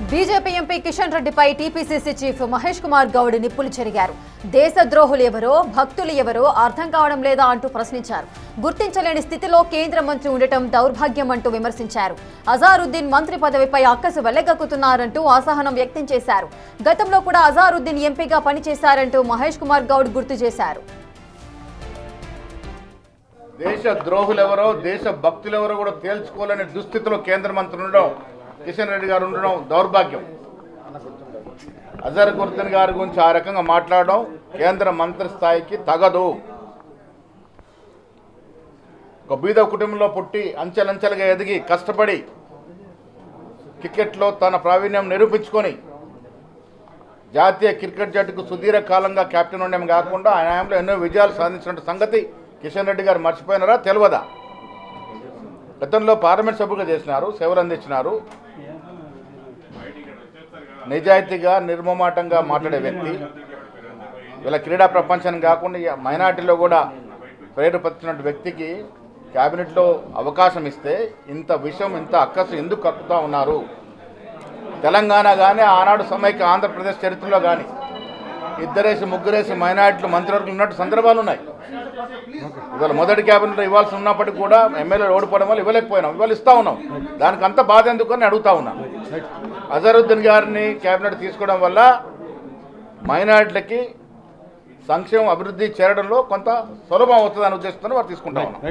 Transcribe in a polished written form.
BJP MP Kishan రెడ్డిపై TPCC chief Mahesh Kumar Goud నిప్పులు చెరిగారు. దేశద్రోహులు ఎవరో, భక్తులు ఎవరో అర్థం కావడం లేదా అంటూ ప్రశ్నించారు. గుర్తించలేని స్థితిలో కేంద్ర మంత్రి ఉండటం దౌర్భాగ్యం అంటూ విమర్శించారు. అజారుద్దీన్ మంత్రి పదవిపై అక్కసు వెళ్లగక్కుతున్నారంటూ అసహనం వ్యక్తం చేశారు. గతంలో కూడా అజారుద్దీన్ ఎంపీగా పనిచేశారంటూ మహేష్ కుమార్ గౌడ్ గుర్తు చేశారు. దేశ ద్రోహులెవరో, దేశ భక్తులెవరో కూడా తేల్చుకోలేని దుస్థితిలో కేంద్ర మంత్రి ఉండడం, కిషన్ రెడ్డి గారు ఉండడం దౌర్భాగ్యం. అజారుద్దీన్ గారి గురించి ఆ రకంగా మాట్లాడడం కేంద్ర మంత్రి స్థాయికి తగదు. ఒక బీద కుటుంబంలో పుట్టి అంచెలంచెలుగా ఎదిగి కష్టపడి క్రికెట్లో తన ప్రావీణ్యం నిరూపించుకొని జాతీయ క్రికెట్ జట్టుకు సుదీర్ఘకాలంగా కెప్టెన్ ఉండడం కాకుండా ఆయనలో ఎన్నో విజయాలు సాధించిన సంగతి కిషన్ రెడ్డి గారు మర్చిపోయినారా, తెలియదా? గతంలో పార్లమెంట్ సభ్యులుగా చేసినారు, సేవలు అందించినారు. నిజాయితీగా నిర్మమాటంగా మాట్లాడే వ్యక్తి. ఇలా క్రీడా ప్రపంచాన్ని కాకుండా మైనార్టీలో కూడా ప్రేరేపించిన వ్యక్తికి క్యాబినెట్లో అవకాశం ఇస్తే ఇంత విషయం, ఇంత అక్కసు ఎందుకు కక్కుతూ ఉన్నారు? తెలంగాణ కానీ ఆనాడు సమైక్య ఆంధ్రప్రదేశ్ చరిత్రలో కానీ ఇద్దరేసి ముగ్గురేసి మైనార్టీలు మంత్రివర్గం ఉన్నట్టు సందర్భాలు ఉన్నాయి. ఇవాళ మొదటి క్యాబినెట్లో ఇవ్వాల్సి ఉన్నప్పటికీ కూడా ఎమ్మెల్యేలు ఓడిపోవడం వల్ల ఇవ్వలేకపోయినాం. ఇవాళ ఇస్తూ ఉన్నాం. దానికి అంత బాధ ఎందుకని అడుగుతా ఉన్నాం. అజారుద్దీన్ గారిని క్యాబినెట్ తీసుకోవడం వల్ల మైనార్టీలకి సంక్షేమం అభివృద్ధి చేరడంలో కొంత సులభం అవుతుందని ఉద్దేశంతో వారు తీసుకుంటా ఉన్నాం.